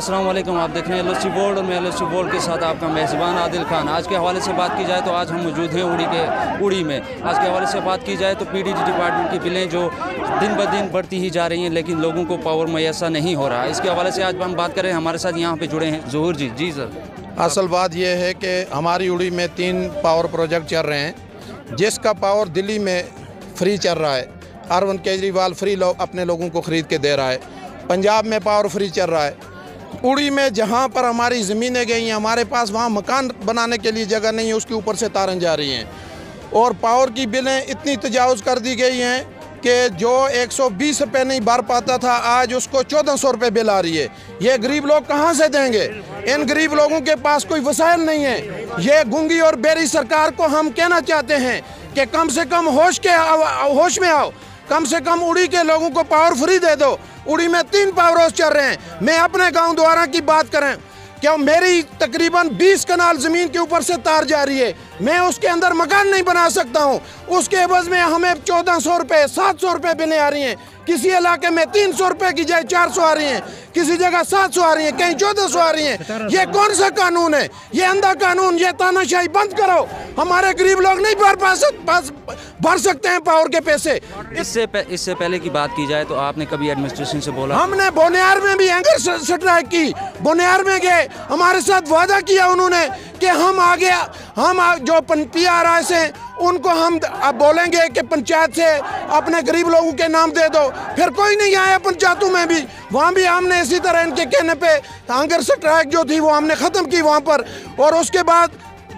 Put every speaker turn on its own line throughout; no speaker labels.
अस्सलाम वालेकुम। आप देख रहे हैं LOC वर्ल्ड और मैं LOC वर्ल्ड के साथ आपका मेज़बान आदिल खान। आज के हवाले से बात की जाए तो आज हम मौजूद हैं उड़ी में। आज के हवाले से बात की जाए तो PDD डिपार्टमेंट की बिलें जो दिन ब दिन बढ़ती ही जा रही हैं, लेकिन लोगों को पावर मैसर नहीं हो रहा। इसके हवाले से आज हम बात करें, हमारे साथ यहाँ पे जुड़े हैं ज़हूर जी। जी सर।
असल बात यह है कि हमारी उड़ी में 3 पावर प्रोजेक्ट चल रहे हैं, जिसका पावर दिल्ली में फ्री चल रहा है। अरविंद केजरीवाल फ्री अपने लोगों को ख़रीद के दे रहा है। पंजाब में पावर फ्री चल रहा है। उड़ी में जहाँ पर हमारी ज़मीनें गई हैं, हमारे पास वहाँ मकान बनाने के लिए जगह नहीं है, उसके ऊपर से तारन जा रही हैं। और पावर की बिलें इतनी तजावुज़ कर दी गई हैं कि जो 120 रुपये नहीं भर पाता था, आज उसको 1400 रुपये बिल आ रही है। ये गरीब लोग कहाँ से देंगे? इन गरीब लोगों के पास कोई वसाइल नहीं है। ये गूंगी और बेरी सरकार को हम कहना चाहते हैं कि कम से कम होश में आओ। कम से कम उड़ी के लोगों को पावर फ्री दे दो। उड़ी में 3 पावर हाउस चल रहे हैं। मैं अपने गांव द्वारा की बात करें, क्या मेरी तकरीबन 20 कनाल ज़मीन के ऊपर से तार जा रही है, मैं उसके अंदर मकान नहीं बना सकता हूं। उसके एवज में हमें 1400 रुपये 700 रुपये बिलें आ रही हैं। किसी इलाके में 300 रुपये की जाए 400 आ रही हैं, किसी जगह 700 आ रही हैं, कहीं 1400 आ रही हैं। ये कौन सा कानून है? ये अंधा कानून, ये तानाशाही बंद करो। हमारे गरीब लोग नहीं भर सकते हैं पावर के पैसे।
इससे पहले की बात की जाए तो आपने कभी एडमिनिस्ट्रेशन से बोला?
हमने बोनियार में भी एंगर स्ट्राइक की। बोनियार में गए, हमारे साथ वादा किया उन्होंने कि हम जो PRI से उनको हम अब बोलेंगे कि पंचायत से अपने गरीब लोगों के नाम दे दो। फिर कोई नहीं आया पंचायतों में भी। वहाँ भी हमने इसी तरह इनके कहने पे हंगर स्ट्राइक जो थी वो हमने ख़त्म की वहाँ पर। और उसके बाद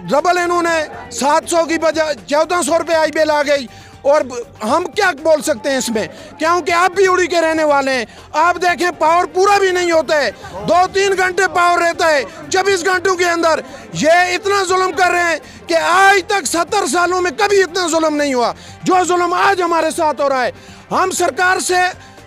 डबल इन्होंने 700 की बजाय 1400 रुपये आई बिल आ गई। और हम क्या बोल सकते हैं इसमें, क्योंकि आप भी उड़ी के रहने वाले हैं। आप देखें, पावर पूरा भी नहीं होता है, 2-3 घंटे पावर रहता है। 24 घंटों के अंदर ये इतना जुल्म कर रहे हैं कि आज तक 70 सालों में कभी इतना जुल्म नहीं हुआ जो जुल्म आज हमारे साथ हो रहा है। हम सरकार से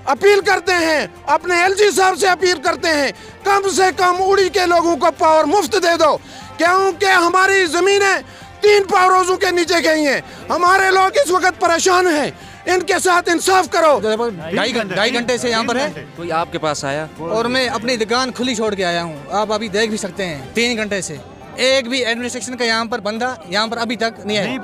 अपील करते हैं, अपने LG साहब से अपील करते हैं, कम से कम उड़ी के लोगों को पावर मुफ्त दे दो, क्योंकि हमारी ज़मीनें 3 पावर हाउसों के नीचे गई हैं। हमारे लोग इस वक्त परेशान हैं। इनके साथ इंसाफ करो।
2.5 घंटे से यहाँ पर है।
कोई आपके पास आया?
और मैं अपनी दुकान खुली छोड़ के आया हूँ। आप अभी देख भी सकते हैं, 3 घंटे से एक भी एडमिनिस्ट्रेशन का यहाँ पर बंदा यहाँ पर अभी तक नहीं है।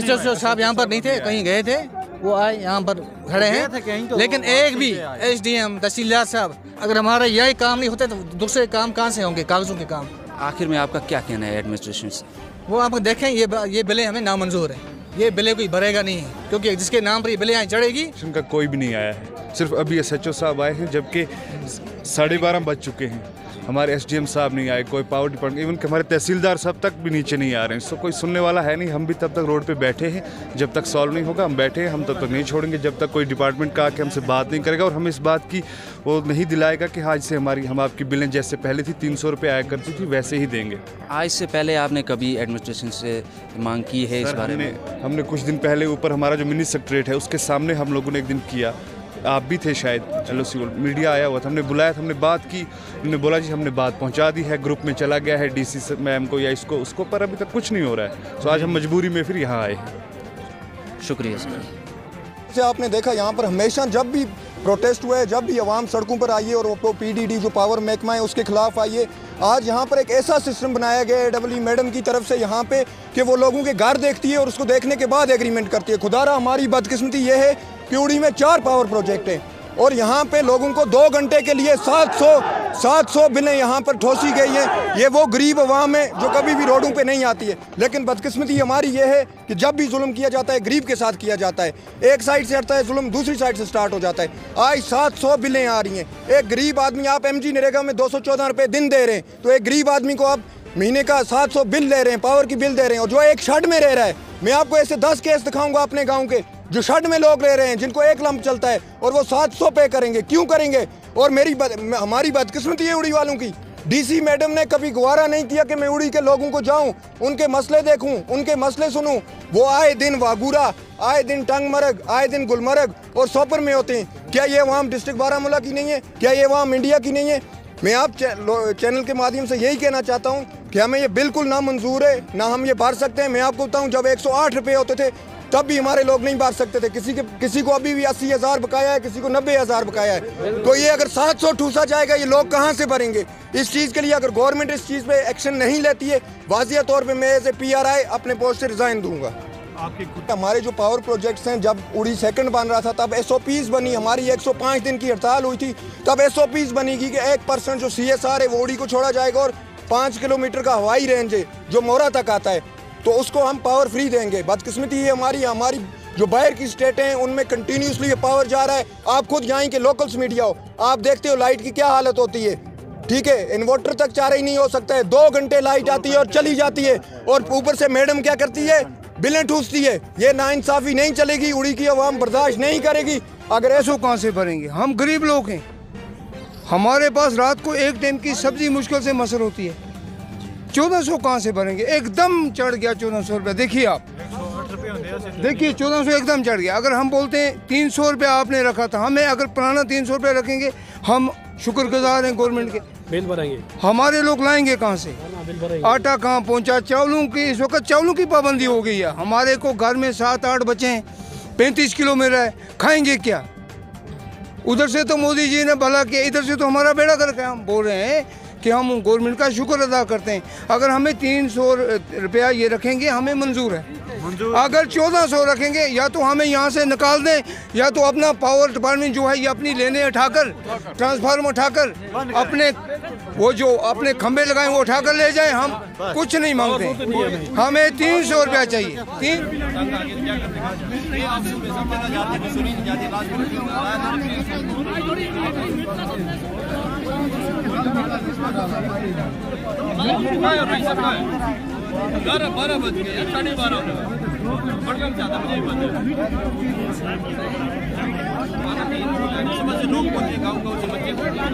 SDO साहब यहाँ पर नहीं थे, कहीं गए थे, वो आए यहाँ पर खड़े हैं, लेकिन एक भी SDM तहसीलदार साहब, अगर हमारा यही काम नहीं होता तो दूसरे काम कहाँ से होंगे, कागजों के काम।
आखिर में आपका क्या कहना है एडमिनिस्ट्रेशन से?
वो आप देखें, ये बिलें हमें नामंजूर है। ये बिलें कोई भरेगा नहीं है, क्योंकि जिसके नाम पर ये बिलें यहाँ चढ़ेगी।
उनका कोई भी नहीं आया है, सिर्फ अभी SHO साहब आए हैं, जबकि 12:30 बज चुके हैं। हमारे SDM साहब नहीं आए, कोई पावर डिपार्टमेंट, इवन हमारे तहसीलदार साहब तक भी नीचे नहीं आ रहे हैं। सो कोई सुनने वाला है नहीं। हम भी तब तक रोड पे बैठे हैं, जब तक सॉल्व नहीं होगा हम बैठे हैं। हम तब तक नहीं छोड़ेंगे जब तक कोई डिपार्टमेंट का आके हमसे बात नहीं करेगा और हमें इस बात की वो नहीं दिलाएगा कि आज से हम आपकी बिलें जैसे पहले थी 300 रुपये आया करती थी वैसे ही देंगे।
आज से पहले आपने कभी एडमिनिस्ट्रेशन से मांग की है इस बारे में?
हमने कुछ दिन पहले ऊपर हमारा जो मिनी सेक्रेटरीट है उसके सामने हम लोगों ने एक दिन किया। आप भी थे शायद, LOC मीडिया आया हुआ था, हमने बुलाया था, हमने बात की। उन्होंने बोला जी हमने बात पहुंचा दी है, ग्रुप में चला गया है DC मैम को या इसको उसको, पर अभी तक कुछ नहीं हो रहा है। तो आज हम मजबूरी में फिर यहाँ आए हैं।
शुक्रिया सर।
से आपने देखा यहाँ पर हमेशा जब भी प्रोटेस्ट हुए, जब भी आवाम सड़कों पर आई है और वो PDD जो पावर महकमा है उसके खिलाफ आई है। आज यहाँ पर एक ऐसा सिस्टम बनाया गया है AEE मैडम की तरफ से यहाँ पे कि वो लोगों के घर देखती है और उसको देखने के बाद एग्रीमेंट करती है। खुदारा हमारी बदकिस्मती ये है कि उड़ी में 4 पावर प्रोजेक्ट हैं और यहाँ पे लोगों को 2 घंटे के लिए 700 बिलें यहाँ पर ठोसी गई हैं। ये वो गरीब अवाम है जो कभी भी रोडों पे नहीं आती है। लेकिन बदकिस्मती हमारी ये है कि जब भी जुल्म किया जाता है गरीब के साथ किया जाता है। एक साइड से हटता है जुल्म, दूसरी साइड से स्टार्ट हो जाता है। आज 700 बिलें आ रही हैं। एक गरीब आदमी, आप MG नरेगा में 214 रुपये दिन दे रहे हैं, तो एक गरीब आदमी को आप महीने का 700 बिल दे रहे हैं, पावर की बिल दे रहे हैं। और जो एक शेड में रह रहा है, मैं आपको ऐसे 10 केस दिखाऊंगा अपने गाँव के, जो शेड में लोग रह रहे हैं जिनको 1 लंप चलता है और वो 700 पे करेंगे। क्यों करेंगे? और हमारी बदकिस्मती है उड़ी वालों की। DC मैडम ने कभी गवारा नहीं किया कि मैं उड़ी के लोगों को जाऊं, उनके मसले देखूं, उनके मसले सुनूं। वो आए दिन वागूरा, आए दिन टंगमरग, आए दिन गुलमर्ग और सोपर में होते हैं। क्या ये वहाँ डिस्ट्रिक्ट बारामूला की नहीं है? क्या ये वहाँ इंडिया की नहीं है? मैं आप चैनल के माध्यम से यही कहना चाहता हूँ कि हमें ये बिल्कुल ना मंजूर है, ना हम ये भर सकते हैं। मैं आपको बताऊँ, जब 108 रुपये होते थे तब भी हमारे लोग नहीं बांट सकते थे। किसी को अभी भी 80,000 बकाया है, किसी को 90,000 बकाया है। तो ये अगर 700 ठूसा जाएगा, ये लोग कहाँ से भरेंगे? इस चीज़ के लिए अगर गवर्नमेंट इस चीज़ पे एक्शन नहीं लेती है, वाज़िया तौर पे मैं एज ए PRI अपने पोस्ट से रिज़ाइन दूंगा। हमारे जो पावर प्रोजेक्ट्स हैं, जब उड़ी सेकंड बन रहा था तब SOPs बनी, हमारी 105 दिन की हड़ताल हुई थी, तब SOPs बनी कि 1% जो CSR है वो उड़ी को छोड़ा जाएगा और 5 किलोमीटर का हवाई रेंज है जो मोरा तक आता है तो उसको हम पावर फ्री देंगे। बदकिस्मती ये हमारी जो बाहर की स्टेटें हैं उनमें कंटिन्यूसली ये पावर जा रहा है। आप खुद यहाँ के लोकल्स मीडिया हो, आप देखते हो लाइट की क्या हालत होती है, ठीक है, इन्वर्टर तक चार्ज ही नहीं हो सकता है, 2 घंटे लाइट आती है और चली जाती है, और ऊपर से मैडम क्या करती है, बिलें ठूसती है। ये नाइंसाफ़ी नहीं चलेगी, उड़ी की आवाम बर्दाश्त नहीं करेगी। अगर ऐसा
कहाँ से भरेंगे? हम गरीब लोग हैं, हमारे पास रात को एक टाइम की सब्जी मुश्किल से मसर होती है, 1400 कहाँ से भरेंगे? एकदम चढ़ गया 1400 रुपये। देखिए आप, देखिए 1400 एकदम चढ़ गया। अगर हम बोलते हैं 300 रुपये आपने रखा था, हमें अगर पुराना 300 रुपये रखेंगे, हम शुक्रगुजार हैं गवर्नमेंट के।
बिल भरेंगे,
हमारे लोग लाएंगे कहाँ से? आटा कहाँ पहुँचा? चावलों की इस वक्त चावलों की पाबंदी हो गई है। हमारे को घर में 7-8 बच्चे हैं, 35 किलो में रहे, खाएंगे क्या? उधर से तो मोदी जी ने भला किया, इधर से तो हमारा बेड़ा करके हम बोल रहे हैं कि हम गवर्नमेंट का शुक्र अदा करते हैं। अगर हमें 300 रुपया ये रखेंगे हमें मंजूर है। अगर 1400 रखेंगे, या तो हमें यहाँ से निकाल दें, या तो अपना पावर डिपार्टमेंट जो है ये अपनी लेने उठाकर, ट्रांसफार्मर उठाकर, अपने वो जो अपने खंबे लगाए वो उठाकर ले जाएं। हम कुछ नहीं मांगते, हमें 300 रुपया चाहिए।
बारह बज गए, 12:30 लोग पहुंचे, गाँव से बच्चे पहुंचे,